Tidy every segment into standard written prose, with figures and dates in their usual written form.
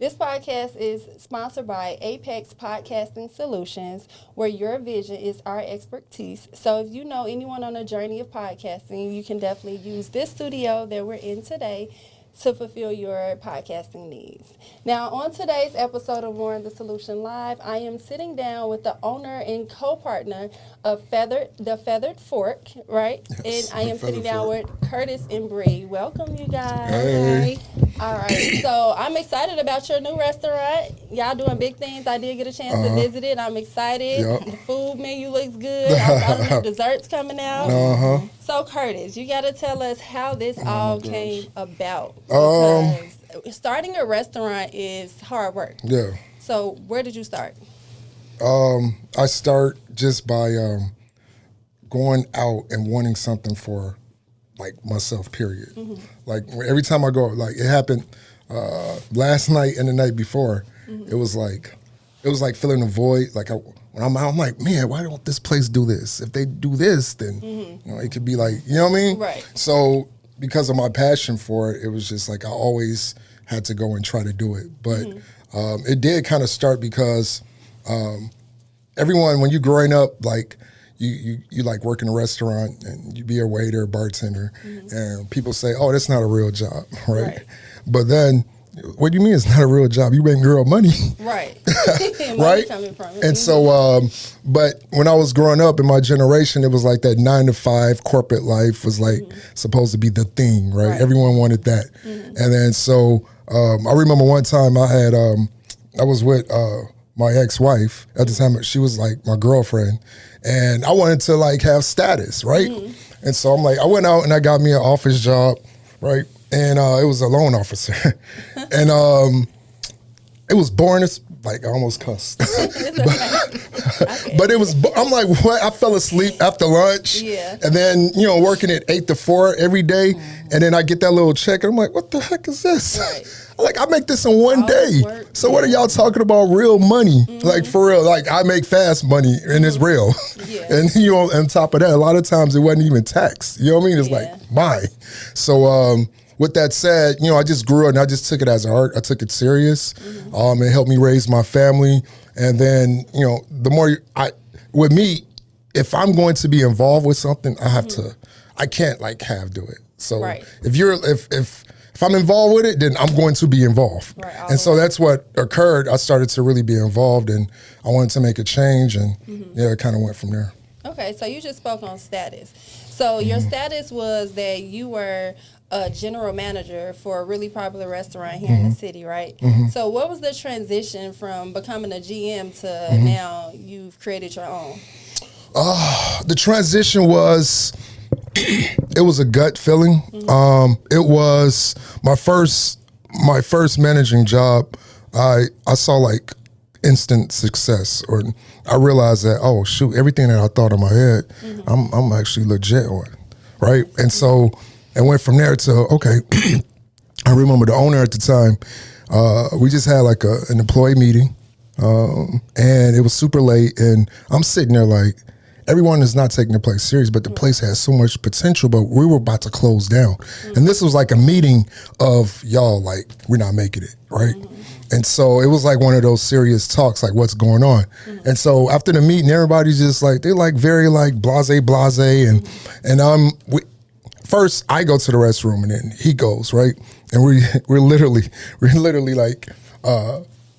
This podcast is sponsored by Apex Podcasting Solutions, where your vision is our expertise. So if you know anyone on a journey of podcasting, you can definitely use this studio that we're in today to fulfill your podcasting needs. Now, on today's episode of Lauren the Solution Live, I am sitting down with the owner and co-partner of the Feathered Fork, right? Yes, and I am sitting down Fork. with Kurtis and Bree. Welcome, you guys. Hey. All right, so I'm excited about your new restaurant. Y'all doing big things. I did get a chance to visit it. I'm excited. Yep. The food menu looks good. I saw the new desserts coming out. So, Kurtis, you got to tell us how this all came about. Because starting a restaurant is hard work. Yeah. So, where did you start? I start just by going out and wanting something for like myself, period. Like every time I go, like it happened last night and the night before, it was like filling a void. Like when I'm out, I'm like, man, why don't this place do this? If they do this, then you know, it could be like, you know what I mean? Right. So because of my passion for it, it was just like I always had to go and try to do it. But it did kind of start because everyone, when you're growing up, like you like work in a restaurant and you be a waiter, bartender, and people say, oh, that's not a real job, right? But then, what do you mean it's not a real job? You make real money. Right. Right? Coming from it. And so, but when I was growing up in my generation, it was like that 9 to 5 corporate life was like supposed to be the thing, right? Everyone wanted that. And then so I remember one time I was with my ex-wife at the time. She was like my girlfriend, and I wanted to like have status, right? And so I'm like, I went out and I got me an office job, right? And it was a loan officer, and it was boring as like I almost cussed, but it was. I'm like, what? I fell asleep after lunch, and then working at 8 to 4 every day, and then I get that little check, and I'm like, what the heck is this? Like I make this in one day. So what are y'all talking about real money? Like for real, like I make fast money and it's real. And on top of that, a lot of times it wasn't even taxed. You know what I mean? It's like mine. So with that said, I just grew up and I just took it as art. I took it serious. It helped me raise my family. And then, the more with me, if I'm going to be involved with something, I have to, I can't like half do it. So if I'm involved with it, then I'm going to be involved. And so that's what occurred. I started to really be involved and I wanted to make a change and it kind of went from there. Okay, so you just spoke on status. So your status was that you were a general manager for a really popular restaurant here in the city, right? So what was the transition from becoming a GM to now you've created your own? The transition was... it was a gut feeling. It was my first managing job. I saw like instant success, or I realized that, oh shoot, everything that I thought in my head, I'm actually legit on, right? And so it went from there to okay. I remember the owner at the time. We just had like an employee meeting, and it was super late, and I'm sitting there like. Everyone is not taking the place serious, but the place has so much potential, but we were about to close down. And this was like a meeting of y'all, like, we're not making it, right? And so it was like one of those serious talks, like what's going on. And so after the meeting, everybody's just like, they're like very like blase. And first I go to the restroom and then he goes, right? And we're literally like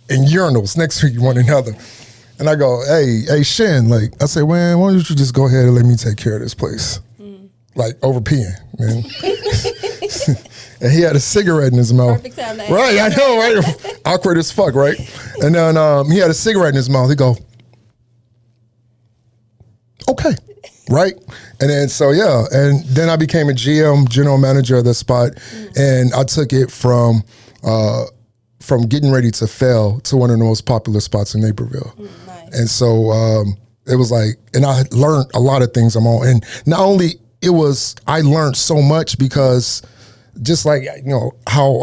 in urinals next to one another. And I go, hey, Shin, like, I say, man, why don't you just go ahead and let me take care of this place? Like, over peeing, man. And he had a cigarette in his mouth. Perfect time to Right, I know, right? Awkward as fuck, right? And then he had a cigarette in his mouth. He go, okay, right? And then, so, yeah. And then I became a GM, general manager of the spot. And I took it from getting ready to fail to one of the most popular spots in Naperville. Nice. And so it was like, and I learned a lot of things I'm on. And not only I learned so much because just like, how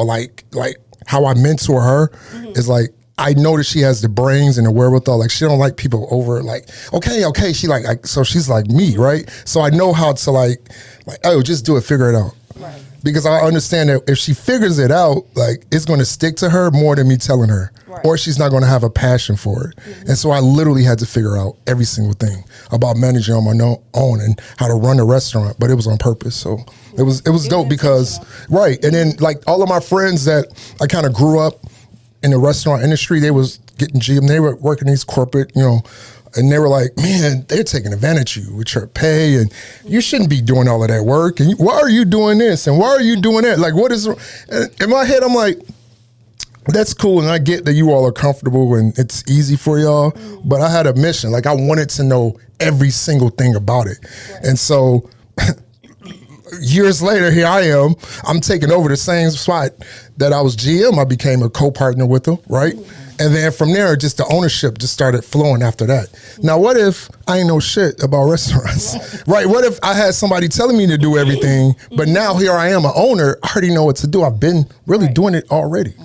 how I mentor her is like, I know that she has the brains and the wherewithal. Like she don't like people over like, okay. She like so she's like me, right? So I know how to like, oh, just do it, figure it out. Right. because I understand that if she figures it out, like it's going to stick to her more than me telling her, or she's not going to have a passion for it. And so I literally had to figure out every single thing about managing on my own and how to run a restaurant, but it was on purpose. So it was dope because, right. And then like all of my friends that I kind of grew up in the restaurant industry, they was getting GM, they were working these corporate, and they were like, man, they're taking advantage of you with your pay, and you shouldn't be doing all of that work. And why are you doing this? And why are you doing that? Like, what is, in my head, I'm like, that's cool. And I get that you all are comfortable and it's easy for y'all, but I had a mission. Like I wanted to know every single thing about it. And so years later, here I am, I'm taking over the same spot that I was GM. I became a co-partner with them, right? And then from there, just the ownership just started flowing after that. Now, what if I ain't know shit about restaurants, right? What if I had somebody telling me to do everything, but now here I am, an owner, I already know what to do. I've been really doing it already.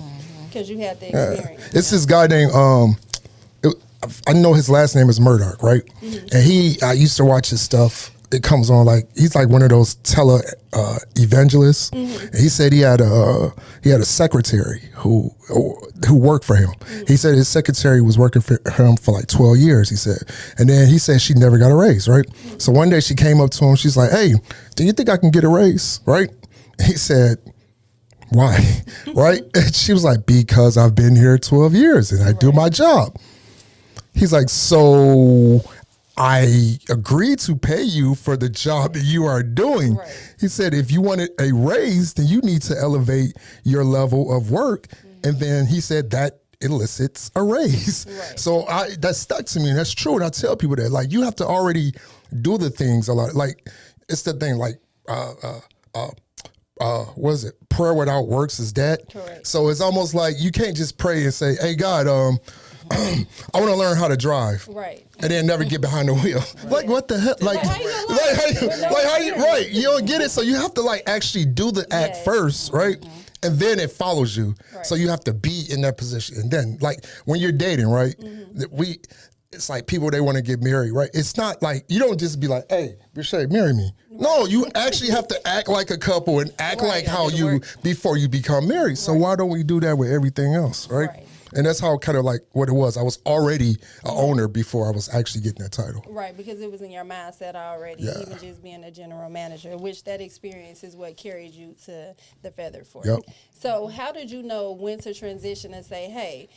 Because you had the experience. It's this guy named, I know his last name is Murdoch, right? And I used to watch his stuff. It comes on like, he's like one of those evangelists. And he said he had a secretary who worked for him. He said his secretary was working for him for like 12 years, he said. And then he said she never got a raise, right? So one day she came up to him, she's like, hey, do you think I can get a raise, right? He said, why, right? And she was like, because I've been here 12 years and I do my job. He's like, so I agreed to pay you for the job that you are doing. Right. He said, if you wanted a raise, then you need to elevate your level of work. And then he said that elicits a raise. Right. So that stuck to me, and that's true. And I tell people that, like, you have to already do the things a lot. Like, it's the thing, like, what is it? Prayer without works is dead. Correct. So it's almost like you can't just pray and say, hey, God, I want to learn how to drive. Right. And then never get behind the wheel. Right. Like, what the hell? Like how you right. You don't get it. So you have to like actually do the act first, right? And then it follows you. Right. So you have to be in that position. And then like when you're dating, right? It's like people, they want to get married, right? It's not like, you don't just be like, hey, Bre'Shay, marry me. No, you actually have to act like a couple and act like how you, before you become married. So why don't we do that with everything else, right? And that's how kind of like what it was. I was already an owner before I was actually getting that title. Right, because it was in your mindset already, even just being a general manager, which that experience is what carried you to the Feather Fort. Yep. So how did you know when to transition and say, hey,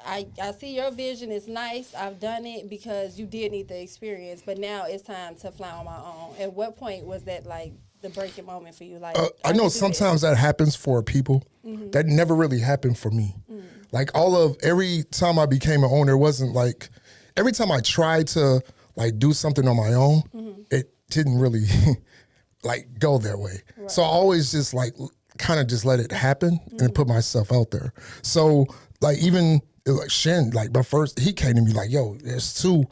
I see your vision is nice, I've done it, because you did need the experience, but now it's time to fly on my own. At what point was that like the breaking moment for you? Like I know sometimes that happens for people. That never really happened for me. Like every time I became an owner, it wasn't like, every time I tried to like do something on my own, it didn't really like go that way. Right. So I always just like kind of just let it happen and put myself out there. So like even like Shen, like but first he came to me like, yo, there's two,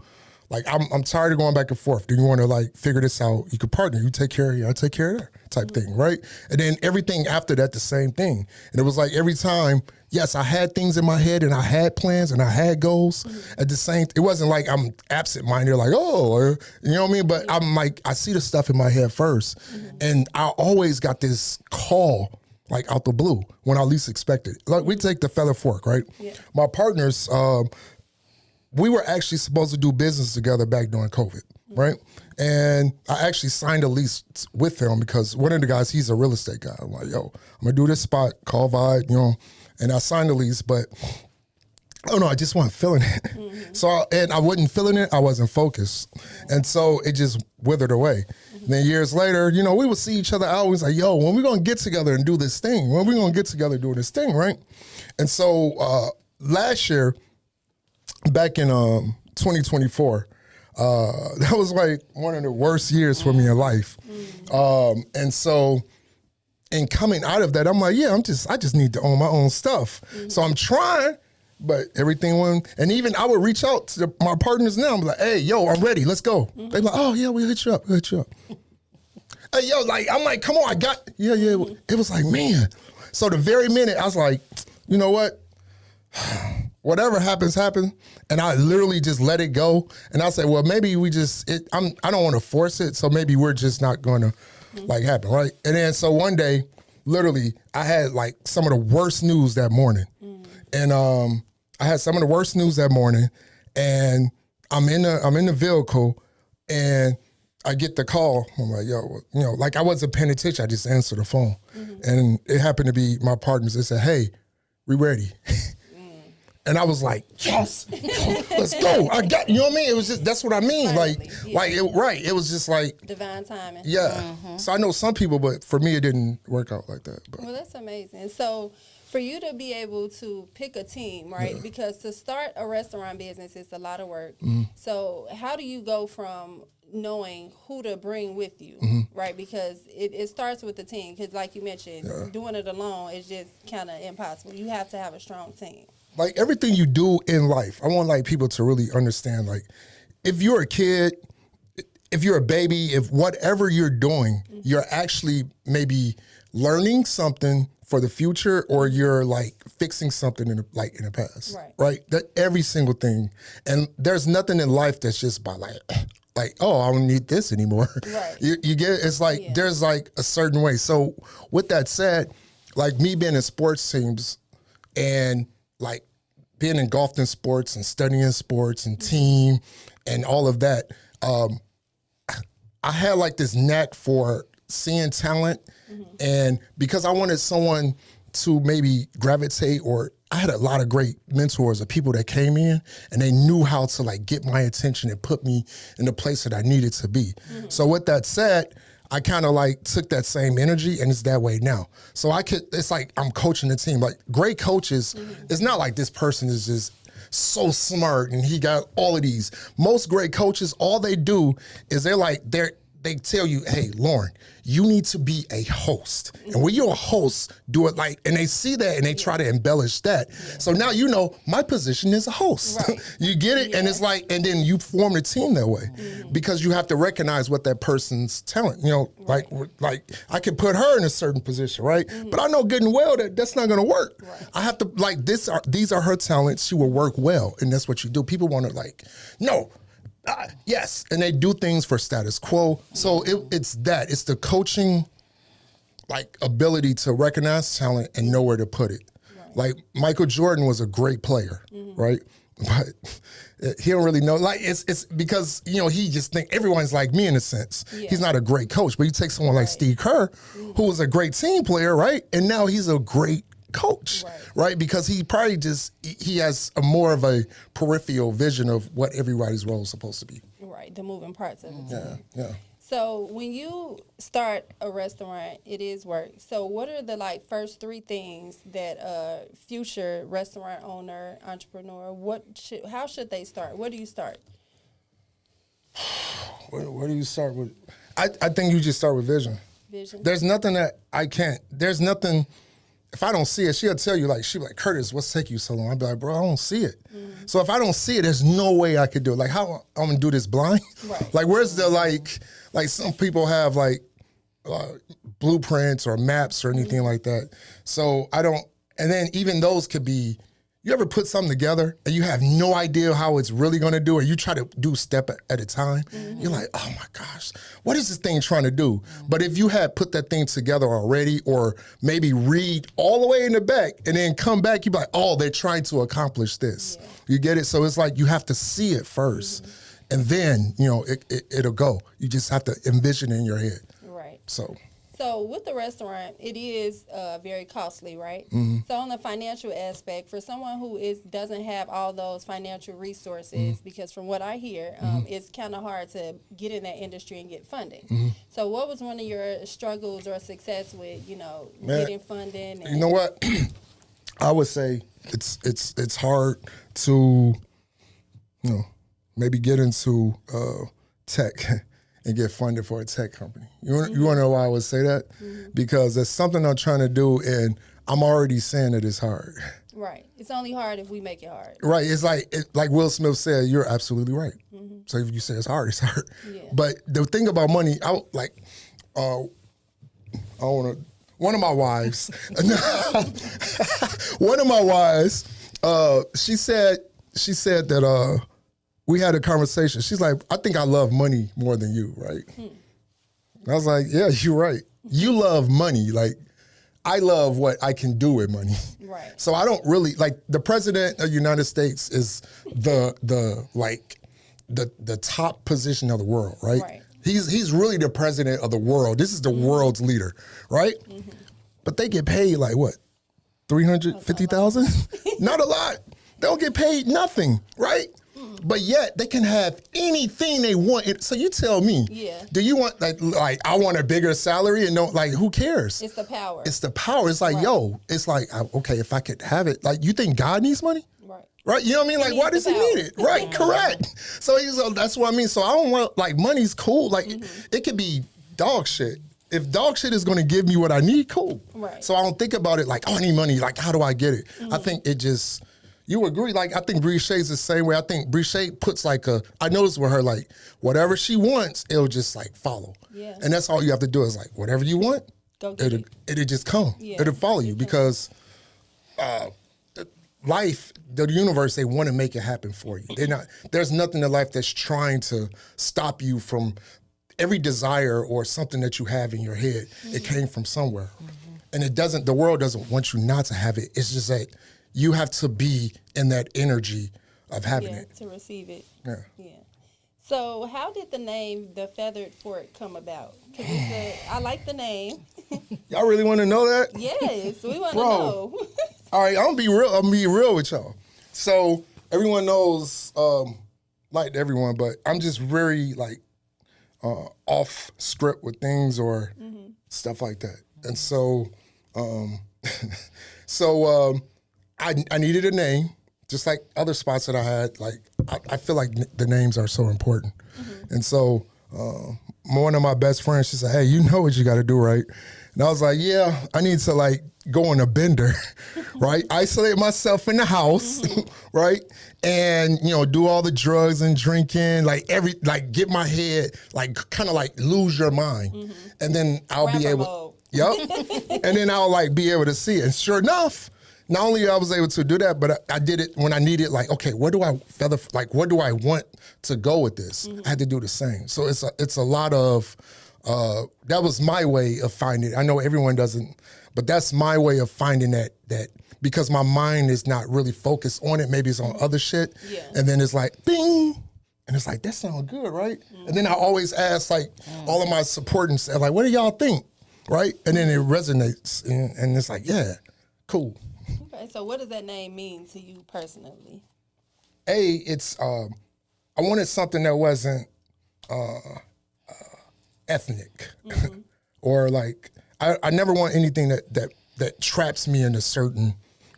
like I'm tired of going back and forth. Do you want to like figure this out? You could partner, you take care of you, I take care of that type thing, right? And then everything after that, the same thing. And it was like every time, yes, I had things in my head and I had plans and I had goals at the same, it wasn't like I'm absent-minded, like, or, you know what I mean? But I'm like, I see the stuff in my head first. And I always got this call like out the blue when I least expected. Like we take the Feather Fork, right? Yeah. My partners, we were actually supposed to do business together back during COVID, right? And I actually signed a lease with him because one of the guys, he's a real estate guy. I'm like, yo, I'm gonna do this spot, call Vibe, you know, and I signed the lease, but I don't know, I just wasn't feeling it. So, and I wasn't feeling it, I wasn't focused. And so it just withered away. And then years later, you know, we would see each other out. We was like, yo, when we gonna get together and do this thing? When we gonna get together doing this thing, right? And so last year, back in 2024, that was like one of the worst years for me in life. And so in coming out of that, I'm like, yeah, I just need to own my own stuff. So I'm trying, but everything went, and even I would reach out to my partners now. I'm like, hey, yo, I'm ready, let's go. They're like, oh yeah, we'll hit you up. Hey, yo, like, I'm like, come on, I got, yeah. It was like, man. So the very minute I was like, you know what? Whatever happens, happen. And I literally just let it go. And I said, well, maybe we just, I don't want to force it. So maybe we're just not going to like happen, right? And then so one day literally, I had like some of the worst news that morning. And I had some of the worst news that morning, and I'm in the vehicle, and I get the call. I'm like, yo, like I wasn't paying attention. I just answered the phone. And it happened to be my partners. They said, hey, we ready. And I was like, yes, let's go. I got, you know what I mean? It was just, that's what I mean. Finally, It was just like. Divine timing. Yeah. So I know some people, but for me, it didn't work out like that. But. Well, that's amazing. So for you to be able to pick a team, right? Yeah. Because to start a restaurant business, it's a lot of work. So how do you go from knowing who to bring with you, right? Because it starts with the team. Because like you mentioned, doing it alone is just kind of impossible. You have to have a strong team. Like everything you do in life, I want like people to really understand, like if you're a kid, if you're a baby, if whatever you're doing, you're actually maybe learning something for the future, or you're like fixing something in the past, right? That every single thing. And there's nothing in life that's just by like, oh, I don't need this anymore. Right. You get it? It's like, there's like a certain way. So with that said, like me being in sports teams and like being engulfed in sports and studying sports and team and all of that, I had like this knack for seeing talent, and because I wanted someone to maybe gravitate, or I had a lot of great mentors of people that came in and they knew how to like get my attention and put me in the place that I needed to be. So with that said, I kind of like took that same energy, and it's that way now. So it's like I'm coaching the team. Like great coaches, it's not like this person is just so smart and he got all of these. Most great coaches, all they do is they tell you, hey, Lauren, you need to be a host. And when you're a host, do it like, and they see that and they try to embellish that. So now you know my position is a host. Right. You get it? And it's like, and then you form the team that way because you have to recognize what that person's talent, like I could put her in a certain position, right? But I know good and well that that's not going to work. Right. I have to, like, these are her talents. She will work well. And that's what you do. People want to like, no, yes, and they do things for status quo. So it's the coaching, like ability to recognize talent and know where to put it. Right. Like Michael Jordan was a great player, right? But he don't really know. Like it's because he just think everyone's like me in a sense. Yeah. He's not a great coach, but you take someone like Steve Kerr, who was a great team player, right? And now he's a great coach, right? Because he probably he has a more of a peripheral vision of what everybody's role is supposed to be. Right, the moving parts of the team. Yeah. So when you start a restaurant, it is work. So what are the first three things that a future restaurant owner, entrepreneur, how should they start? Where do you start? Where do you start with? I think you just start with vision. Vision. There's nothing that I can't. There's nothing. If I don't see it, she'll tell you, she'll be like, Kurtis, what's taking you so long? I'll be like, bro, I don't see it. So if I don't see it, there's no way I could do it. Like, how I'm gonna do this blind? Right. Like, where's the, like some people have blueprints or maps or anything like that. So I don't, and then even those could be, you ever put something together and you have no idea how it's really going to do, or you try to do step at a time? You're like, oh my gosh, what is this thing trying to do? But if you had put that thing together already, or maybe read all the way in the back and then come back, you'd be like, oh, they're trying to accomplish this. Yeah. You get it? So it's like you have to see it first, and then, it'll go. You just have to envision it in your head. Right. So with the restaurant, it is very costly, right? So on the financial aspect, for someone who doesn't have all those financial resources, because from what I hear, it's kind of hard to get in that industry and get funding. So what was one of your struggles or success with, getting funding? You know what? I would say it's hard to, maybe get into tech. And get funded for a tech company. You want to know why I would say that? Because there's something I'm trying to do, and I'm already saying that it's hard. Right. It's only hard if we make it hard. Right. It's like Will Smith said, you're absolutely right. So if you say it's hard, it's hard. Yeah. But the thing about money, one of my wives, she said that, we had a conversation. She's like, I think I love money more than you, right? I was like, yeah, you're right. You love money. Like, I love what I can do with money. Right. So I don't really like the president of the United States is the top position of the world, right? Right. He's really the president of the world. This is the world's leader, right? But they get paid like what? 350,000? Not a lot. They don't get paid nothing, right? But yet they can have anything they want. So you tell me, do you want like I want a bigger salary and who cares? It's the power. It's the power. It's like, it's like, okay, if I could have it, like you think God needs money? Right. You know what I mean? Like, why does he need it? Right. Correct. So that's what I mean. So I don't want, like, money's cool. Like, it could be dog shit. If dog shit is going to give me what I need, cool. Right. So I don't think about it like, oh, I need money. Like, how do I get it? I think it just, you agree. Like, I think Bre'Shay's the same way. I think Bre'Shay puts I noticed with her, like, whatever she wants, it'll just, like, follow. Yeah. And that's all you have to do is, like, whatever you want, go get it'll just come. Yeah. It'll follow you because life, the universe, they want to make it happen for you. There's nothing in life that's trying to stop you from every desire or something that you have in your head. It came from somewhere. And the world doesn't want you not to have it. It's just that you have to be in that energy of having it. To receive it. Yeah. So how did the name The Feathered Fork come about? Because I like the name. Y'all really want to know that? Yes, we want to know. All right, I'm gonna be real with y'all. So everyone knows, like everyone, but I'm just very like off script with things or stuff like that. And so, I needed a name, just like other spots that I had. Like I feel like the names are so important, and so one of my best friends, she said, "Hey, you know what you got to do, right?" And I was like, "Yeah, I need to like go on a bender, right? Isolate myself in the house, right? And do all the drugs and drinking, like get my head like kind of like lose your mind, and then I'll be able, and then I'll like be able to see it." And sure enough, not only I was able to do that, but I did it when I needed, like, okay, what do I want to go with this? I had to do the same. So it's a lot of, that was my way of finding it. I know everyone doesn't, but that's my way of finding that because my mind is not really focused on it. Maybe it's on other shit. Yeah. And then it's like, bing. And it's like, that sounds good, right? And then I always ask like all of my supportants, like, what do y'all think? Right? And then it resonates. And it's like, yeah, cool. Okay, so what does that name mean to you personally? It's I wanted something that wasn't ethnic, or like I never want anything that traps me in a certain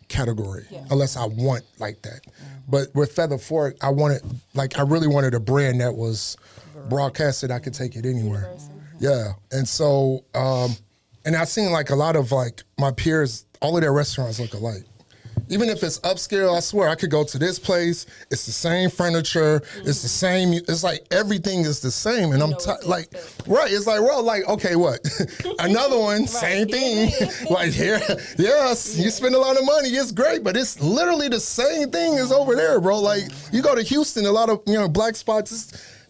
category unless I want like that. But with Feather Fork, I really wanted a brand that was broadcasted. I could take it anywhere. Yeah, and so and I've seen like a lot of like my peers. All of their restaurants look alike. Even if it's upscale, I swear I could go to this place. It's the same furniture. It's the same. It's like everything is the same. And I'm like, right. It's like, well, like, okay, what? Another one, same thing. Like here, yes, you spend a lot of money. It's great, but it's literally the same thing as over there, bro. Like you go to Houston, a lot of black spots.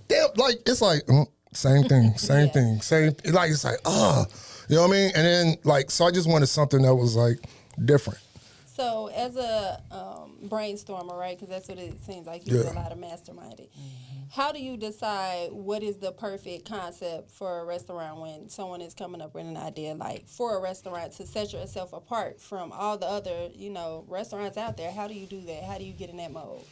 It's like same thing, same thing, same. Like it's like you know what I mean? And then like, so I just wanted something that was like different. So as a brainstormer, right, because that's what it seems like, you do a lot of masterminding. How do you decide what is the perfect concept for a restaurant when someone is coming up with an idea, like for a restaurant to set yourself apart from all the other, restaurants out there? How do you do that? How do you get in that mode?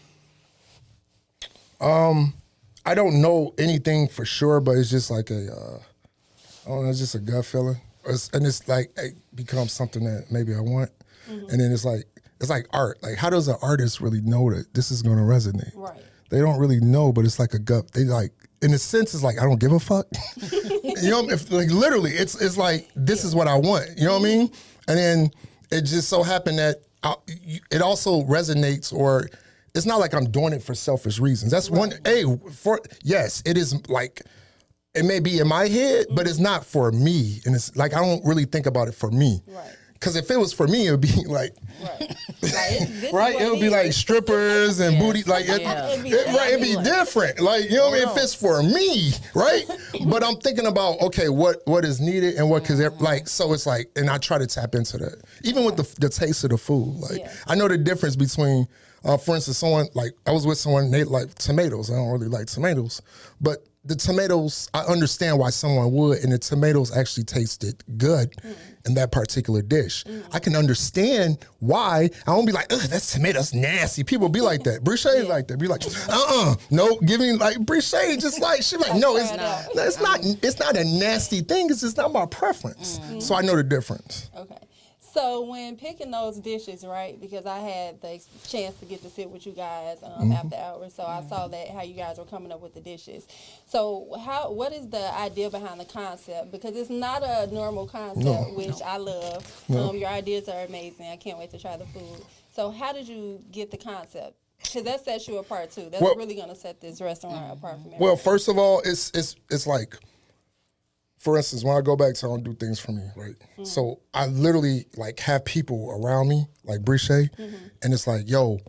I don't know anything for sure, but it's just like it's just a gut feeling. And it's like it becomes something that maybe I want. And then it's like art. Like, how does an artist really know that this is going to resonate? Right. They don't really know, but it's like a gut. They like, in a sense, it's like, I don't give a fuck. If like literally, it's like, this is what I want. You know what I mean? And then it just so happened that it also resonates, or it's not like I'm doing it for selfish reasons. That's one. Yes, it is like, it may be in my head, but it's not for me. And it's like, I don't really think about it for me. Right. because if it was for me, it would be like, right? It would be like strippers and booty, like, it'd be different. Like, you know what I mean? If it's for me, right? But I'm thinking about, okay, what is needed and what could, like, so it's like, and I try to tap into that. Even with the taste of the food. Like, I know the difference between, for instance, someone, like, I was with someone, they like tomatoes. I don't really like tomatoes. But the tomatoes, I understand why someone would, and the tomatoes actually tasted good in that particular dish. I can understand why. I won't be like, ugh, that's tomato, that's nasty. People be like that. Bre'Shay is like that. Be like, no, give me like Bre'Shay, just like, she like, no, it's not a nasty thing. It's just not my preference. So I know the difference. Okay. So when picking those dishes, right, because I had the chance to get to sit with you guys after hours, so I saw that how you guys were coming up with the dishes. So what is the idea behind the concept? Because it's not a normal concept, which I love. Your ideas are amazing. I can't wait to try the food. So how did you get the concept? Because that sets you apart too. That's really going to set this restaurant apart from everything. Well, first of all, it's like, for instance, when I go back to I don't do things for me, right? So I literally like have people around me, like Bre'Shay, and it's like, yo,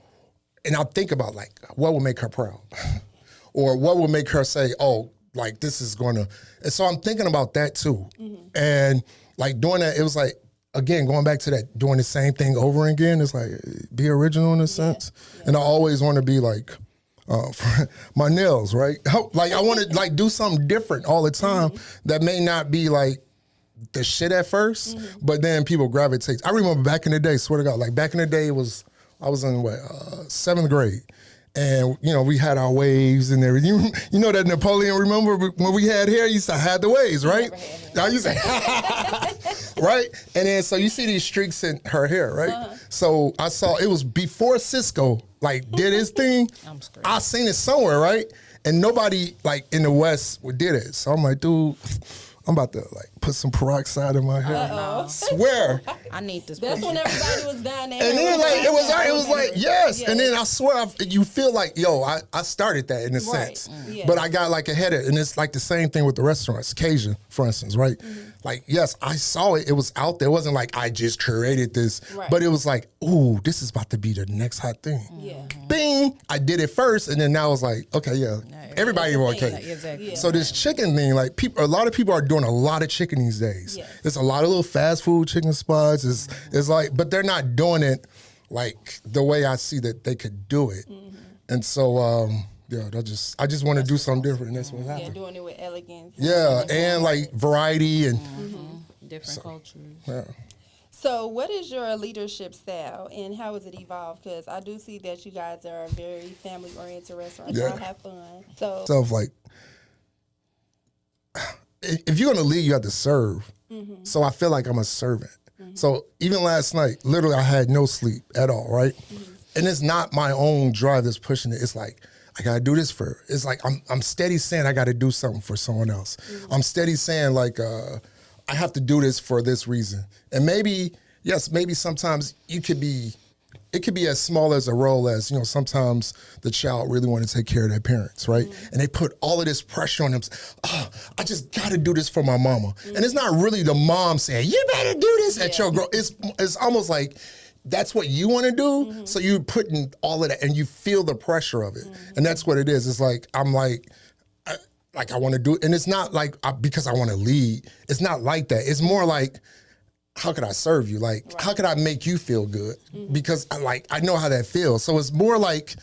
and I think about like what would make her proud, or what would make her say, oh, like this is gonna. And so I'm thinking about that too, and like doing that, it was like again going back to that doing the same thing over again. It's like be original in a sense, and I always want to be like. For my nails, right? Like I want to like do something different all the time that may not be like the shit at first, but then people gravitate. I remember back in the day, swear to God, like back in the day, I was in what 7th grade, and you know we had our waves and everything. You know that Napoleon. Remember when we had hair? You used to have the waves, right? I used to, right? And then so you see these streaks in her hair, right? So I saw it was before Cisco. Like did his thing, I seen it somewhere, right? And nobody like in the West did it. So I'm like, dude, I'm about to like put some peroxide in my hair. Swear. I need this. That's when everybody was down there. And then like it was like yes. And then I swear you feel like yo, I started that in a sense, but I got like ahead of it. And it's like the same thing with the restaurants, Cajun, for instance, right? Like yes, I saw it. It was out there. It wasn't like I just created this, but it was like, ooh, this is about to be the next hot thing. Bing! I did it first, and then now it's like, okay, everybody want cake. So this chicken thing, like a lot of people are doing a lot of chicken these days. It's a lot of little fast food chicken spots. It's like, but they're not doing it like the way I see that they could do it. And so, I just want to do something different, and that's what happened. Doing it with elegance. And like variety and different cultures. So what is your leadership style, and how has it evolved? Because I do see that you guys are a very family-oriented restaurant. Y'all have fun. So like, if you're going to lead, you have to serve. So I feel like I'm a servant. So even last night, literally I had no sleep at all, right? And it's not my own drive that's pushing it. It's like, I gotta do this for her. It's like I'm steady saying I gotta do something for someone else. I'm steady saying like I have to do this for this reason. And maybe sometimes it could be as small as a role as, you know, sometimes the child really want to take care of their parents, right? And they put all of this pressure on them. Oh, I just got to do this for my mama. And it's not really the mom saying, you better do this at your girl. It's almost like that's what you want to do. So you're putting all of that and you feel the pressure of it. And that's what it is. It's like, I'm like, I want to do it. And it's not like because I want to lead. It's not like that. It's more like, how could I serve you? Like, how could I make you feel good? Because I know how that feels. So it's more like,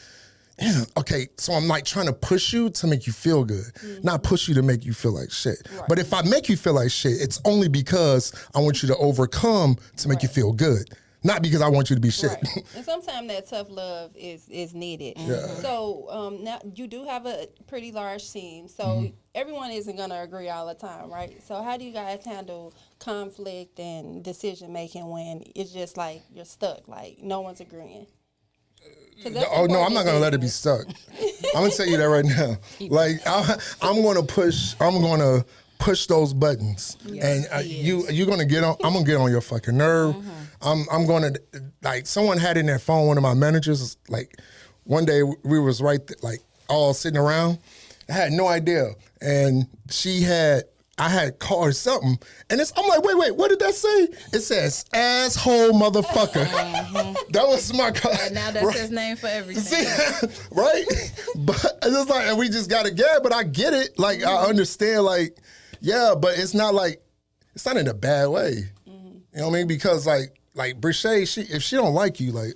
okay, so I'm like trying to push you to make you feel good, not push you to make you feel like shit. But if I make you feel like shit, it's only because I want you to overcome to make you feel good. Not because I want you to be shit. And sometimes that tough love is needed. So now you do have a pretty large team. So everyone isn't going to agree all the time, right? So how do you guys handle conflict and decision making when it's just like you're stuck, like no one's agreeing? Oh no, I'm not gonna let it be stuck. I'm gonna tell you that right now. Like I'm gonna push those buttons, and you're gonna get on. I'm gonna get on your fucking nerve. I'm gonna like someone had in their phone. One of my managers, like one day we was like all sitting around. I had no idea, and she had I had called something, and I'm like, wait, what did that say? It says asshole motherfucker. That was my And now that's his name for everything. See, right? But it's like, and we just got to get it, but I get it. Like, I understand, like, yeah, but it's not in a bad way. You know what I mean? Because like Bre'Shay, if she don't like you, like,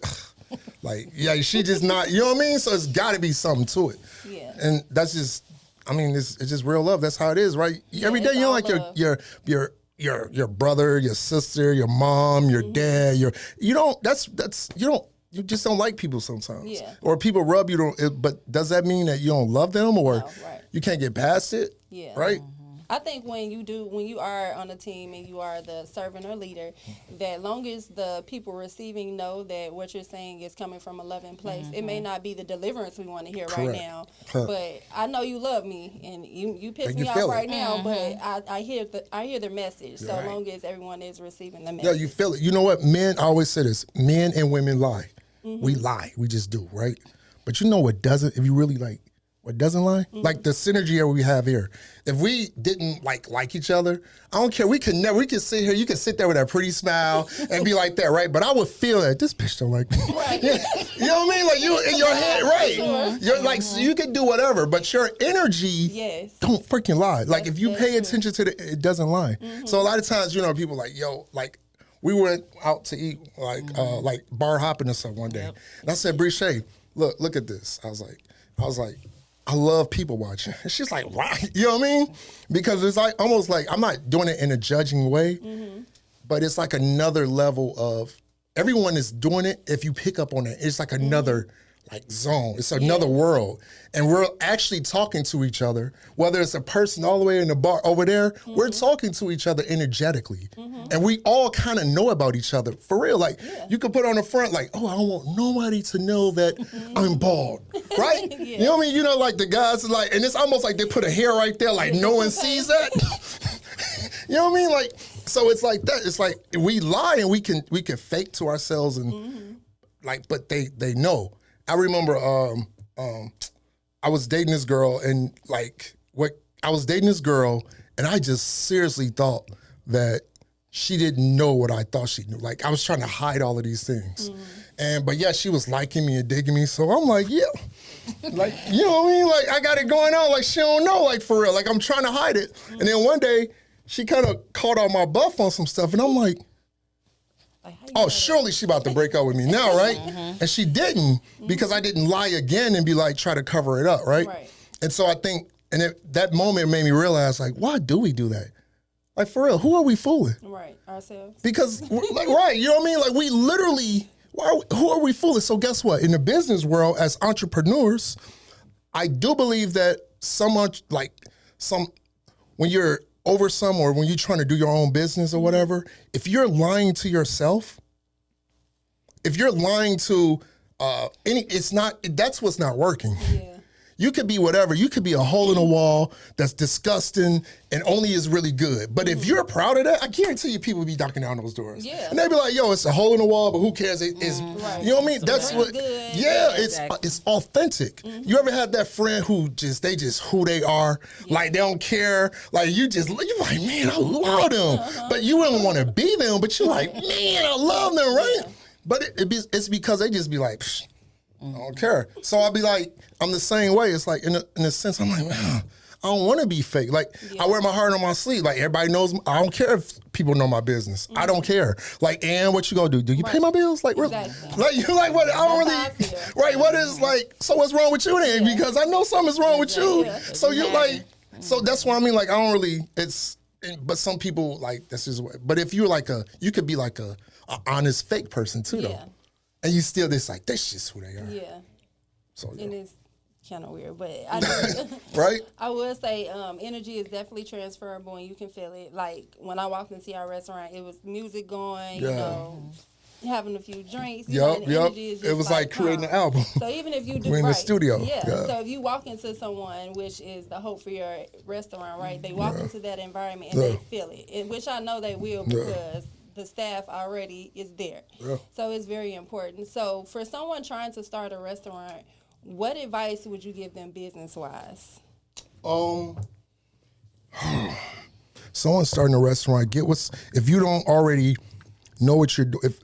she just not, you know what I mean? So it's got to be something to it. Yeah. And that's just, I mean, it's just real love. That's how it is, right? Yeah, every day, you know, like your brother, your sister, your mom, your dad, you just don't like people sometimes. Yeah. Or people rub you, but does that mean that you don't love them or No, right. you can't get past it? Yeah. Right? I think when you are on a team and you are the servant or leader, that long as the people receiving know that what you're saying is coming from a loving place, it may not be the deliverance we want to hear right now, but I know you love me and you piss me off right now, but I hear the message. So long as everyone is receiving the message. Yeah, you feel it. You know what? Men, I always say this, men and women lie. We lie. We just do, right? But you know what doesn't, if you really like, what doesn't lie? Like the synergy that we have here. If we didn't like each other, I don't care. We could sit here, you could sit there with that pretty smile and be like that, right? But I would feel that this bitch don't like me. Right. You know what I mean? Like you in your head, right? Sure. You're like, so you can do whatever, but your energy don't freaking lie. Like if you pay attention to it doesn't lie. So a lot of times, you know, people like, yo, like, we went out to eat, like bar hopping or something one day. And I said, Bre'Shay, look at this. I was like, I love people watching. And she's like, why? You know what I mean? Because it's like almost like I'm not doing it in a judging way, but it's like another level of everyone is doing it. If you pick up on it, it's like another like zone. It's another world. And we're actually talking to each other, whether it's a person all the way in the bar over there, we're talking to each other energetically. And we all kind of know about each other. For real, like you could put on the front like, oh, I don't want nobody to know that I'm bald, right? You know what I mean? You know, like the guys are like, and it's almost like they put a hair right there, like no one sees that. You know what I mean? Like, so it's like that. It's like we lie and we can fake to ourselves and like, but they know. I remember I was dating this girl and I just seriously thought that she didn't know what I thought she knew. Like I was trying to hide all of these things. But yeah, she was liking me and digging me. So I'm like, yeah. Like, you know what I mean? Like I got it going on. Like she don't know, like for real. Like I'm trying to hide it. And then one day she kind of caught on my buff on some stuff and I'm like, oh, surely she about to break up with me now, right? And she didn't because I didn't lie again and be like, try to cover it up, right? And so I think, that moment made me realize, like, why do we do that? Like, for real, who are we fooling? Right, ourselves. Because, like, right, you know what I mean? Like, we literally, who are we fooling? So guess what? In the business world, as entrepreneurs, I do believe that when you're over or when you're trying to do your own business or whatever, if you're lying to yourself, if you're lying to that's what's not working. You could be whatever. You could be a hole in a wall that's disgusting and only is really good. But if you're proud of that, I guarantee you people be knocking down those doors. And they be like, yo, it's a hole in the wall, but who cares? It's, you know what I mean? That's what, good. It's authentic. You ever had that friend who they just who they are? Like they don't care. Like you're like, man, I love them. But you wouldn't want to be them, but you're like, man, I love them, right? But it's because they just be like, psh, I don't care. So I'll be like, I'm the same way. It's like, in a sense, I'm like, man, I don't want to be fake. Like, I wear my heart on my sleeve. Like, everybody knows. I don't care if people know my business. I don't care. Like, and what you gonna do? Do you pay my bills? Like, exactly. Like, you like what? I don't really. Right? What is like? So what's wrong with you then? Because I know something's wrong with you. So you're like, so that's what I mean. Like, I don't really. But some people like that's just. But if you're like you could be like a honest fake person too, though. And you still just like, that's just who they are. Yeah. So, and it's kind of weird, but right? I would say energy is definitely transferable and you can feel it. Like when I walked into our restaurant, it was music going, you know, having a few drinks. Energy is just it was like creating an album. So even if you do in the studio. So if you walk into someone, which is the hope for your restaurant, right? They walk into that environment and they feel it, and which I know they will because the staff already is there. So it's very important. So for someone trying to start a restaurant, what advice would you give them business-wise? someone's starting a restaurant, if you don't already know what you're doing,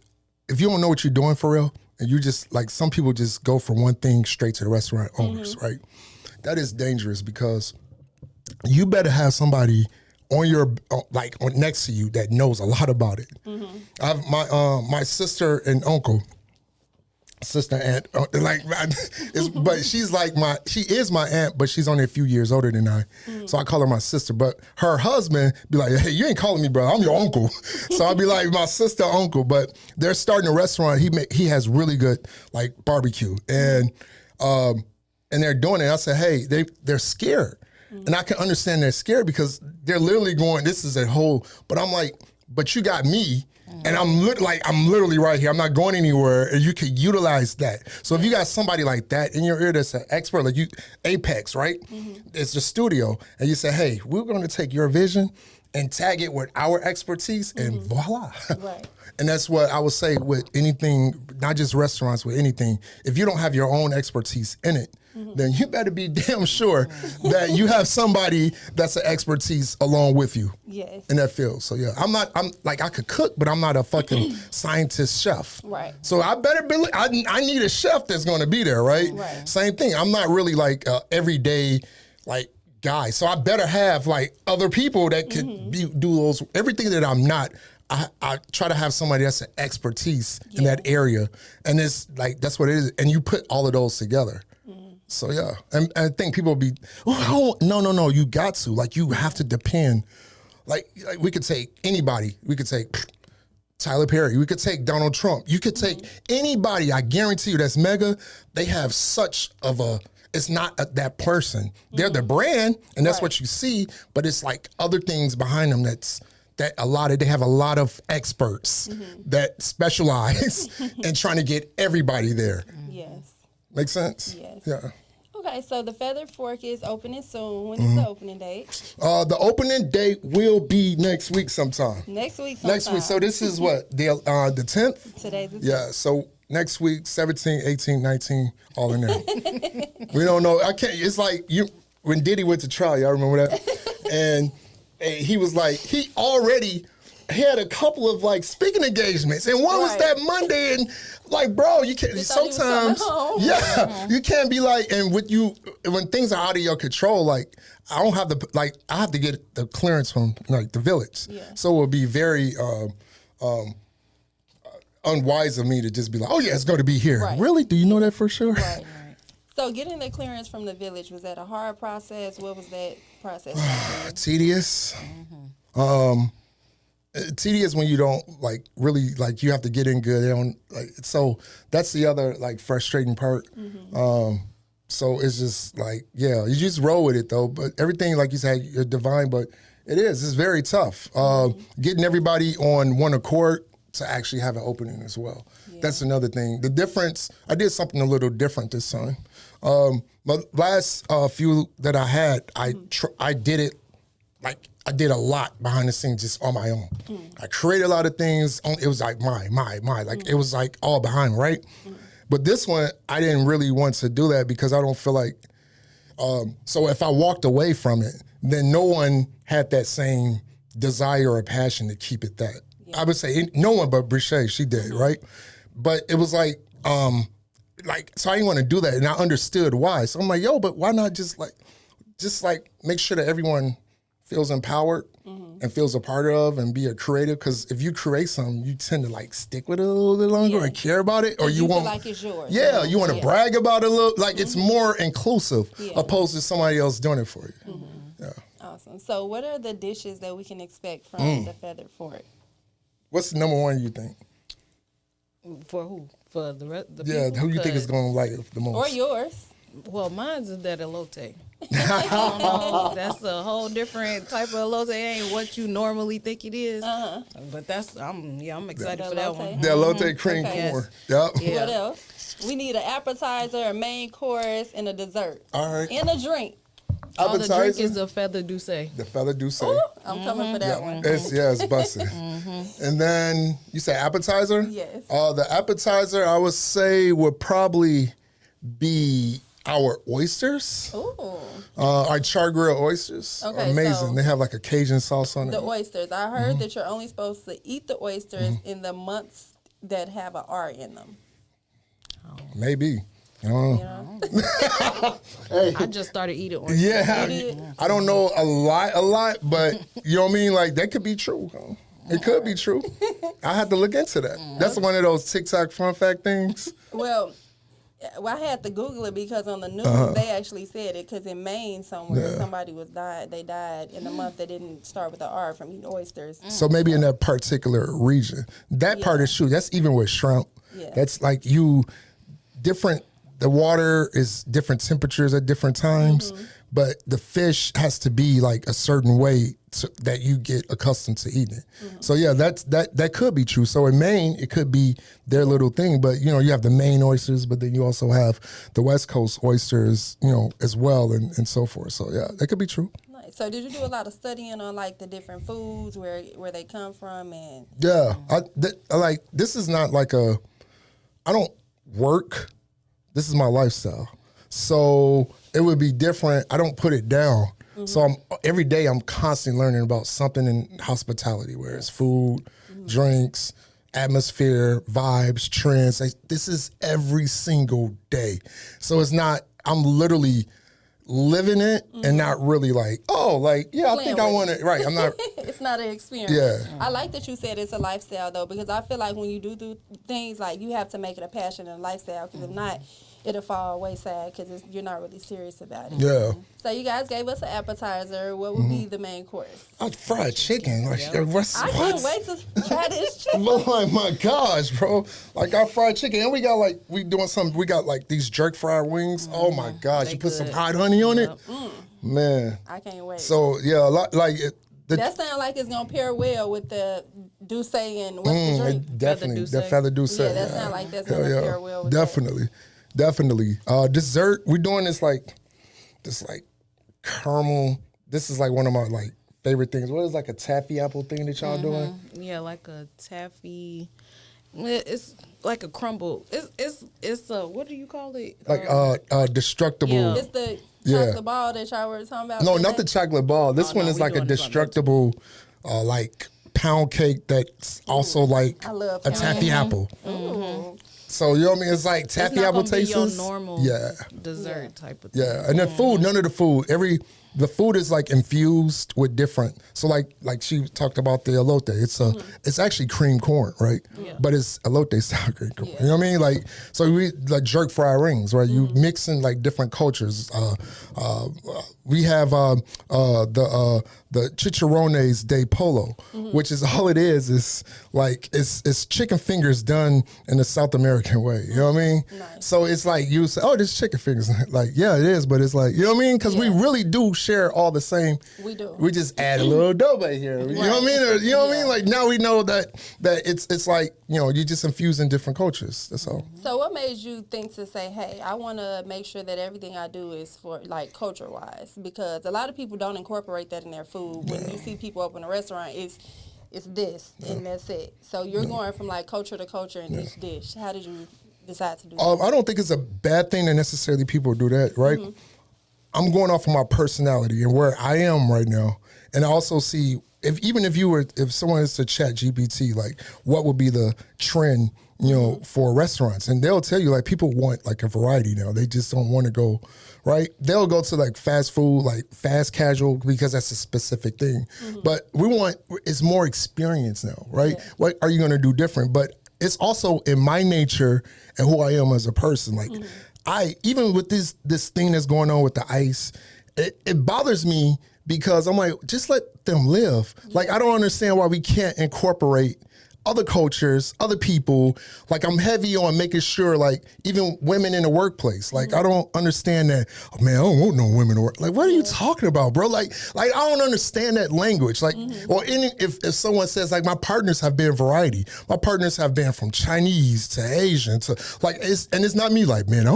if you don't know what you're doing for real, and you just, like, some people just go for one thing straight to the restaurant owners, right? That is dangerous, because you better have somebody on your, like, next to you that knows a lot about it. I have my sister and uncle, sister aunt, like, but she's like she is my aunt, but she's only a few years older than I, so I call her my sister. But her husband be like, hey, you ain't calling me brother, I'm your uncle. So I'll be like, my sister, uncle. But they're starting a restaurant. He has really good, like, barbecue, and they're doing it. I said, hey, they're scared, and I can understand they're scared, because they're literally going, this is a whole. But I'm like, but you got me. And I'm literally right here. I'm not going anywhere, and you can utilize that. So if you got somebody like that in your ear that's an expert, like you, Apex, right? It's the studio, and you say, hey, we're going to take your vision and tag it with our expertise, and voila. Right. And that's what I would say with anything, not just restaurants, with anything. If you don't have your own expertise in it, then you better be damn sure that you have somebody that's an expertise along with you in that field. So yeah, I'm like, I could cook, but I'm not a fucking scientist chef. Right. So I better be, I need a chef that's going to be there, right? Same thing. I'm not really like a everyday, like, guy. So I better have, like, other people that could do those, everything that I'm not. I try to have somebody that's an expertise in that area, and it's like, that's what it is. And you put all of those together. So yeah, and I think people will be, oh, no, you got to, like, you have to depend. Like we could take anybody. We could take Tyler Perry. We could take Donald Trump. You could take anybody. I guarantee you that's mega. They have such of a, it's not that person. They're the brand, and that's what you see, but it's like other things behind them they have a lot of experts that specialize in trying to get everybody there. Yes. Make sense? Yes. Yeah. Okay, so the Feathered Fork is opening soon. When is the opening date? The opening date will be next week sometime. Next week sometime. Next week. So this is what, the 10th? Today's the 10th. Yeah, so next week, 17, 18, 19, all in there. We don't know. I can't, it's like, when Diddy went to trial, y'all remember that? And he was like, he already had a couple of, like, speaking engagements, and one was that Monday, and, like, bro, you can't, sometimes, you can't be like, and when things are out of your control, like, I don't have I have to get the clearance from, like, the village. So it would be very unwise of me to just be like, oh yeah, it's going to be here. Really? Do you know that for sure? Right. So getting the clearance from the village, was that a hard process? What was that process like? Tedious. Tedious when you don't, like, really, like, you have to get in good. They don't, like, so that's the other, like, frustrating part. So it's just like, yeah, you just roll with it though. But everything, like you said, you're divine, but it's very tough. Getting everybody on one accord to actually have an opening as well. That's another thing. The difference, I did something a little different this time. But last few that I had, I did it, like, I did a lot behind the scenes just on my own. I created a lot of things. It was like my, like, it was like all behind, right? But this one, I didn't really want to do that because I don't feel like, so if I walked away from it, then no one had that same desire or passion to keep it that. I would say no one but Bre'Shay, she did, right? But it was like, so I didn't want to do that, and I understood why. So I'm like, yo, but why not just make sure that everyone feels empowered and feels a part of and be a creative? Because if you create something, you tend to, like, stick with it a little bit longer and care about it, or you feel want, like it's yours. Yeah, you want to brag about it a little. Like, it's more inclusive opposed to somebody else doing it for you. Yeah. Awesome. So what are the dishes that we can expect from the Feathered Fork? What's the number one you think? For who? For the yeah, people? who you think is going to like it the most? Or yours. Well, mine's is that elote. I don't know. That's a whole different type of elote. It ain't what you normally think it is. But I'm excited for that one. The elote cream corn. Yep. Yeah. What else? We need an appetizer, a main course, and a dessert. All right. And a drink. Oh, the drink is the feather douce. The feather douce. I'm coming for that one. It's busted. And then you say appetizer? Yes. The appetizer, I would say, would probably be our oysters. Ooh. Our char grilled oysters. Okay, amazing. so they have like a Cajun sauce on it. The oysters. I heard that you're only supposed to eat the oysters in the months that have an R in them. Maybe. I don't know. Hey. I just started eating oysters. Yeah, I don't know a lot, but you know what I mean? Like, that could be true. It could be true. I had to look into that. That's one of those TikTok fun fact things. Well, I had to Google it because on the news they actually said it, because in Maine somewhere somebody they died in the month that didn't start with the R from eating oysters. So maybe in that particular region. That part is true. That's even with shrimp. Yeah. That's like the water is different temperatures at different times, but the fish has to be like a certain way that you get accustomed to eating it. So yeah, that could be true. So in Maine, it could be their little thing, but you know, you have the Maine oysters, but then you also have the West Coast oysters, you know, as well, and so forth. So yeah, that could be true. Nice. So did you do a lot of studying on like the different foods, where they come from? And Yeah, this is not like I don't work. This is my lifestyle. So it would be different. I don't put it down. So every day I'm constantly learning about something in hospitality, where it's food, drinks, atmosphere, vibes, trends. This is every single day. So it's not, I'm literally living it and not really like, I think I want it. Right. I'm not. It's not an experience. Yeah. I like that you said it's a lifestyle though, because I feel like when you do things, like you have to make it a passion and a lifestyle, because if not, it'll fall wayside because you're not really serious about it. Yeah. So you guys gave us an appetizer. What would be the main course? Fried chicken. Like, I can't wait to try this chicken. Oh my gosh, bro. Like, our fried chicken. And we got like these jerk fried wings. Oh my gosh. You put some hot honey on it. Man. I can't wait. So yeah, a lot like that sounds like it's gonna pair well with the Douce and what's the drink? Definitely. The feather Douce. Yeah, that sounds like that's gonna pair well with Definitely. Dessert, we're doing this caramel. This is like one of my like favorite things. What is like a taffy apple thing that y'all doing? Yeah, like a taffy. It's like a crumble. It's a, what do you call it? Like destructible. Yeah. It's the chocolate ball that y'all were talking about. No, not the chocolate ball. This one is like a destructible like pound cake that's also like a taffy apple. So you know what I mean? It's like taffy apple tastes. Your normal dessert type of thing. Yeah, and then food. None of the food. The food is like infused with different. So like she talked about the elote. It's actually cream corn, right? Yeah. But it's elote style cream corn. You know what I mean? Like, so we like jerk fried rings, right? You mix in like different cultures. We have the chicharrones de polo, which is all it is. Is like it's chicken fingers done in the South American way. You know what I mean? Nice. So it's like you say, oh, this chicken fingers. Like, yeah, it is, but it's like, you know what I mean? Because we really do share all the same. We do. We just add a little adobo here. You know what I mean? Or, you know what I mean? Like, now we know that it's like, you know, you just infuse in different cultures. That's all. So what made you think to say, hey, I want to make sure that everything I do is for like culture wise? Because a lot of people don't incorporate that in their food. When you see people open a restaurant, it's this and that's it. So you're going from like culture to culture in each dish. How did you decide to do that? I don't think it's a bad thing that necessarily people do that, right? I'm going off of my personality and where I am right now. And I also see if someone is to chat GPT, like what would be the trend, you know, for restaurants? And they'll tell you like people want like a variety now. They just don't want to go, right? They'll go to like fast food, like fast casual, because that's a specific thing. But it's more experience now, right? Yeah. What are you going to do different? But it's also in my nature and who I am as a person. Like even with this thing that's going on with the ice, it bothers me because I'm like, just let them live. Like, I don't understand why we can't incorporate other cultures, other people. Like, I'm heavy on making sure, like, even women in the workplace. Like, I don't understand that, oh, man, I don't want no women to work. Like, what are you talking about, bro? Like I don't understand that language. Like, or if someone says, like, my partners have been variety. My partners have been from Chinese to Asian to, like, it's not me, like, man,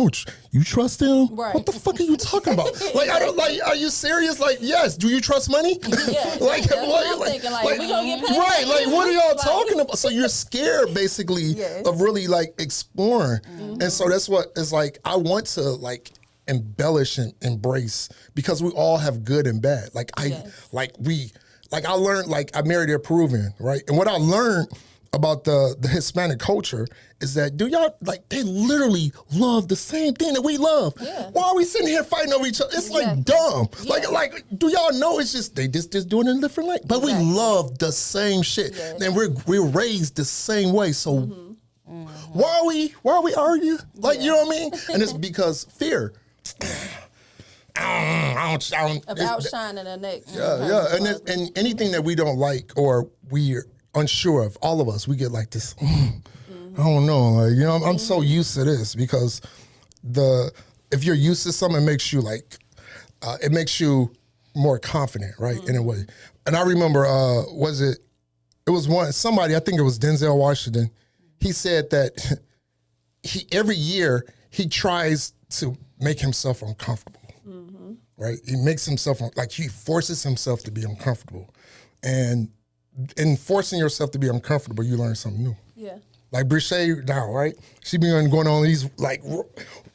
you trust them? Right. What the fuck are you talking about? Like, I don't, like, are you serious? Like, yes, do you trust money? Yeah. Like, that's what I'm thinking, like, we gonna get paid. Right, like, what are y'all talking about? So you're scared, basically, of really, like, exploring. And so that's what is, like, I want to, like, embellish and embrace, because we all have good and bad. Like I learned, like I married a Peruvian, right? And what I learned about the Hispanic culture is that they literally love the same thing that we love. Yeah. Why are we sitting here fighting over each other? It's like dumb. Yeah. Like do y'all know it's just they just doing it in a different way? But we love the same shit. Yeah. And we're raised the same way. So why are we arguing? Like, you know what I mean? And it's because fear. About shining the next. Yeah. And anything that we don't like or we're unsure of, all of us, we get like this. I don't know. Like, you know, I'm so used to this, because if you're used to something, it makes you it makes you more confident, right? In a way. And I remember, it was somebody, I think it was Denzel Washington. He said that every year he tries to make himself uncomfortable. Right? He makes himself, he forces himself to be uncomfortable. And in forcing yourself to be uncomfortable, you learn something new. Yeah. Like Bre'Shay now, right? She been going on these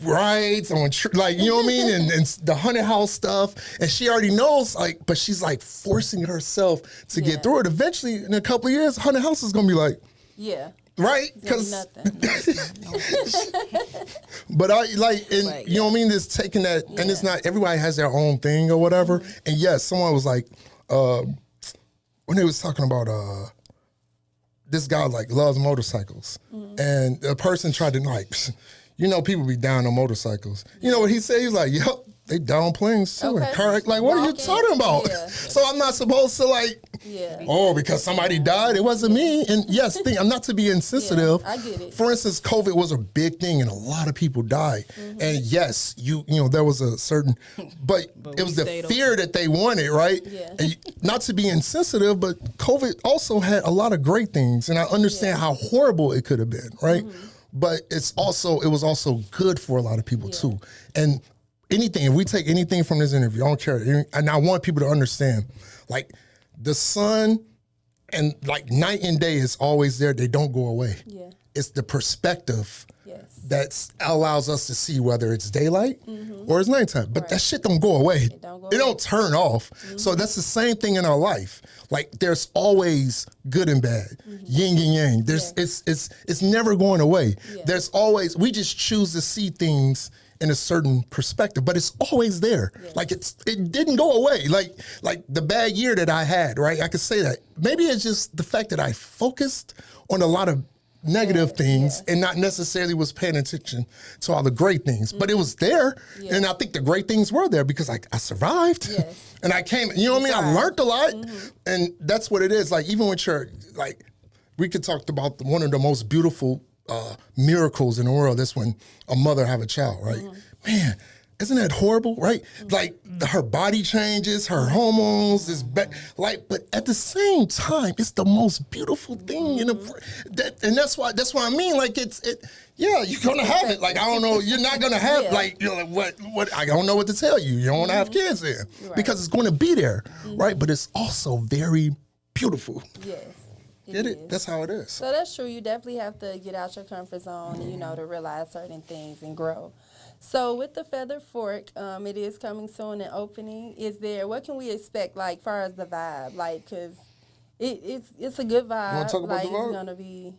rides on, you know what I mean? And the haunted house stuff. And she already knows, but she's forcing herself to get through it. Eventually, in a couple of years, haunted house is going to be like, right? Because but you know what I mean? Just taking that, and it's not, everybody has their own thing or whatever. And yes, someone was like, when they was talking about this guy loves motorcycles, and a person tried to people be down on motorcycles. You know what he said? He's like, "Yep, they down planes too." Okay. Correct? Like, what are you talking about? Yeah. So I'm not supposed to because somebody died, it wasn't me. And yes, I'm not to be insensitive. Yeah, I get it. For instance, COVID was a big thing, and a lot of people died. And yes, you know there was a certain, but it was the fear that they wanted, right? Yeah. And not to be insensitive, but COVID also had a lot of great things, and I understand how horrible it could have been, right? But it was also good for a lot of people too. And if we take anything from this interview, I don't care. And I want people to understand, the sun and night and day is always there. They don't go away. Yeah. It's the perspective that allows us to see whether it's daylight or it's nighttime. But that shit don't go away. It don't turn off. So that's the same thing in our life. There's always good and bad, yin and yang. It's never going away. Yeah. There's always, we just choose to see things in a certain perspective, but it's always there. Yes. It didn't go away. Like the bad year that I had, right? I could say that. Maybe it's just the fact that I focused on a lot of negative things and not necessarily was paying attention to all the great things, but it was there. Yeah. And I think the great things were there because I survived and I came, you know what I mean? I learned a lot and that's what it is. Even with your, we could talk about one of the most beautiful miracles in the world. That's when a mother have a child, right? Man, isn't that horrible, right? Her body changes, her hormones is but at the same time, it's the most beautiful thing and that's why I mean, you're gonna have it. I don't know, you're not gonna have what I don't know what to tell you. You don't want to have kids there because it's going to be there, right? But it's also very beautiful. Yes. Get it? That's how it is. So that's true. You definitely have to get out your comfort zone and, to realize certain things and grow. So with the Feather Fork, it is coming soon and opening. What can we expect, far as the vibe? Because it's a good vibe. You want to talk about the vibe? It's going to be...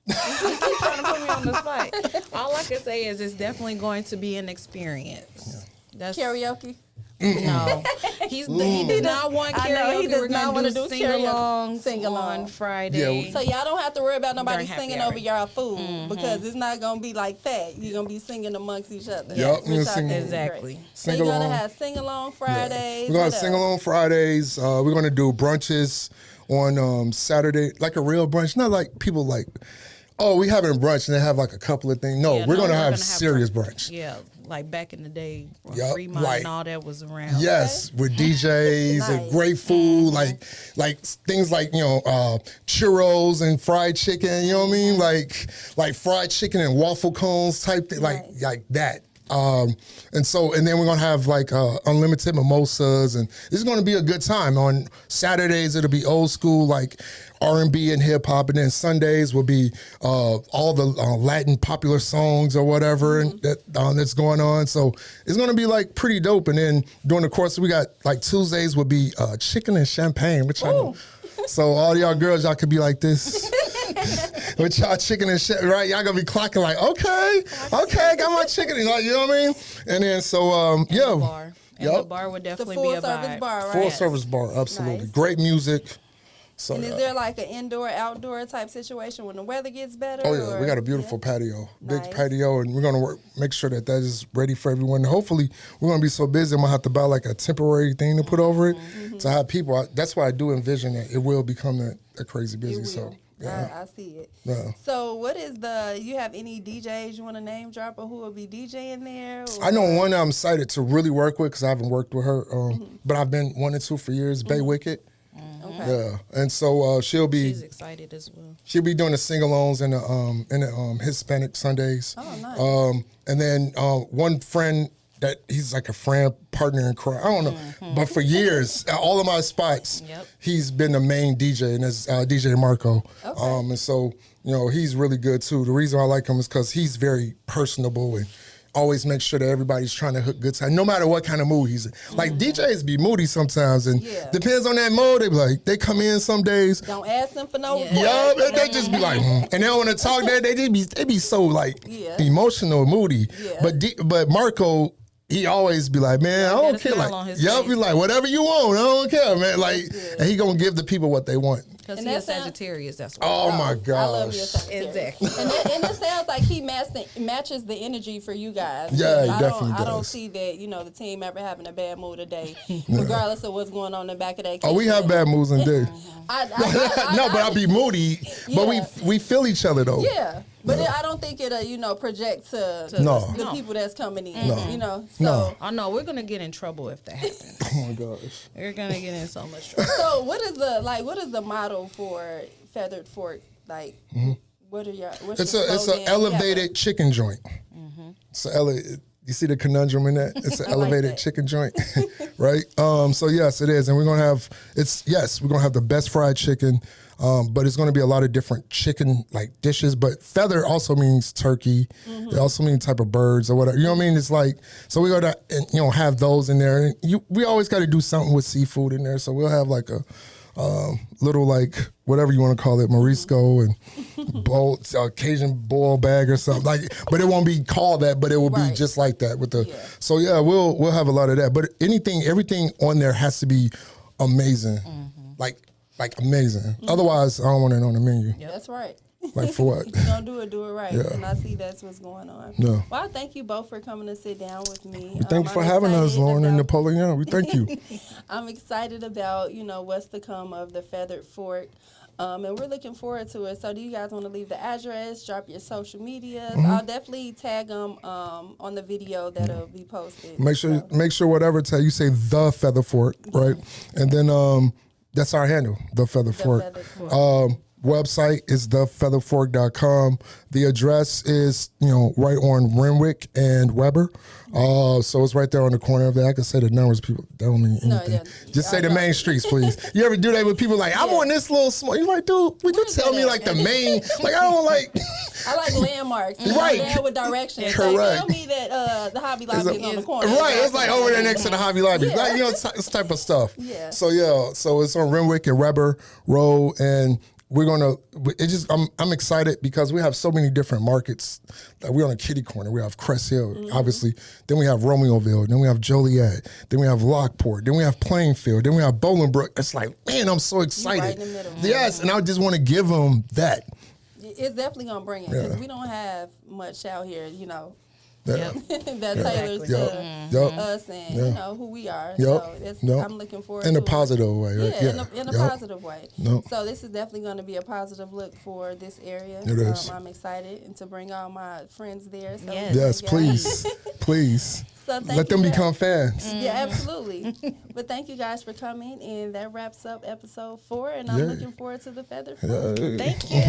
You keep trying to put me on the spot. All I can say is it's definitely going to be an experience. Yeah. That's karaoke? No, he does not want karaoke. He does not want to do sing along on Friday. Yeah. So y'all don't have to worry about nobody singing over y'all food because it's not gonna be like that. You're gonna be singing amongst each other. Yep, exactly. So you're gonna have sing along Fridays. Yeah. We're gonna have sing along Fridays. We're gonna do brunches on Saturday, like a real brunch, not like people we having brunch and they have a couple of things. No, we're gonna have serious brunch. Yeah. Like back in the day, Fremont and all that was around. Yes, with DJs and great food, like things churros and fried chicken. You know what I mean? Like fried chicken and waffle cones type thing, like that. And then we're gonna have like unlimited mimosas, and it's gonna be a good time. On Saturdays it'll be old school like R&B and hip hop, and then Sundays will be all the Latin popular songs or whatever and that's going on. So it's gonna be like pretty dope. And then during the course we got like Tuesdays will be chicken and champagne, which I know. So all y'all girls, y'all could be like this. With y'all chicken and shit, right? Y'all gonna be clocking like, okay, got my chicken. You know what I mean? And then The bar. And the bar would definitely be a full-service vibe. bar, right? Full service bar, absolutely. Nice. Great music. So, And is there like an indoor, outdoor type situation when the weather gets better? oh yeah, we got a beautiful patio, big patio, and we're gonna make sure that is ready for everyone. And hopefully, we're gonna be so busy, I'm gonna have to buy like a temporary thing to put over it to have people. That's why I do envision that it will become a crazy busy. It So. will. Yeah. I see it. Yeah. So what is you have any DJs you want to name drop or who will be DJing there? Or? I know one that I'm excited to really work with because I haven't worked with her, but I've been wanting to for years, Bay Wicked. Okay. Yeah, and so She's excited as well. she'll be doing the sing-alongs and the Hispanic Sundays. Oh, nice. And then one friend that he's like a friend, partner in crime. I don't know, but for years, at all of my spots, he's been the main DJ, and that's DJ Marco. Okay. And so he's really good too. The reason I like him is because he's very personable and always make sure that everybody's trying to hook good time, no matter what kind of mood he's in. Like DJs be moody sometimes, and depends on that mode. They be like, they come in some days. Don't ask them for no request. Yeah, they just be like, and they don't want to talk. They be so like emotional, moody. Yeah. But Marco, he always be like, man, I don't care. Like, be like, whatever you want, I don't care, man. Like, and he gonna give the people what they want. Because he's a Sagittarius, that's why. Oh my gosh. I love you a Sagittarius. Exactly. And it sounds like he matches the energy for you guys. Yeah, he definitely I don't does. see that, the team ever having a bad mood a day, regardless of what's going on in the back of that. Oh, we have bad moods in day. I But I be moody. But we feel each other though. Yeah. But I don't think it'll, project to the people that's coming in. So. Oh no, we're gonna get in trouble if that happens. Oh my gosh. We're gonna get in so much trouble. So what is the model for Feathered Fork? Like, what are what's It's your an slogan? elevated chicken joint. So you see the conundrum in that? It's an elevated chicken joint, right? So yes, it is, and we're gonna have the best fried chicken, but it's gonna be a lot of different chicken like dishes. But feather also means turkey. It also means type of birds or whatever. You know what I mean? It's like so we're gonna have those in there. And we always got to do something with seafood in there. So we'll have like a little like whatever you want to call it, Morisco and bowl, Cajun boil bag or something like. But it won't be called that, but it will be just like that with the. So yeah, we'll have a lot of that. But everything on there has to be amazing, like amazing. Otherwise, I don't want it on the menu. Yeah, that's right. Like for what? You don't do it right. Yeah. And I see that's what's going on. No. Well, I thank you both for coming to sit down with me. Thank you for having us, Lauren and Napoleon. We thank you. I'm excited about, what's to come of the Feathered Fork. And we're looking forward to it. So do you guys want to leave the address, drop your social medias? I'll definitely tag them on the video that'll be posted. Make sure whatever tag you say the Feather Fork, right? And then that's our handle, the Feather Fork. Website is thefeatherfork.com. The address is, right on Renwick and Weber. So it's right there on the corner of that. I can say the numbers, people, that don't mean anything. Just say the main streets, please. You ever do that with people like, I'm on this little small, you're like, dude, would you tell me like the main, like I don't like. I like landmarks. Right. There with directions. Correct. Like, tell me that the Hobby Lobby is on the corner. Right. It's like over there next to the Hobby Lobby. Like, this type of stuff. Yeah. So it's on Renwick and Weber Road, and we're gonna. I'm excited because we have so many different markets. Like we're on a kitty corner. We have Crest Hill, obviously. Then we have Romeoville. Then we have Joliet. Then we have Lockport. Then we have Plainfield. Then we have Bolingbrook. It's like, man, I'm so excited. Right in the middle. Yes, and I just want to give them that. It's definitely gonna bring it because we don't have much out here, Yeah. that tailors to us and who we are. So I'm looking forward in to a positive way. Right? Yeah, in a positive way. Yep. So this is definitely going to be a positive look for this area. It is. I'm excited and to bring all my friends there. So yes, please, please. So let them become fans. Yeah, absolutely. But thank you guys for coming, and that wraps up episode 4. And I'm looking forward to the Feather Fork. Thank you.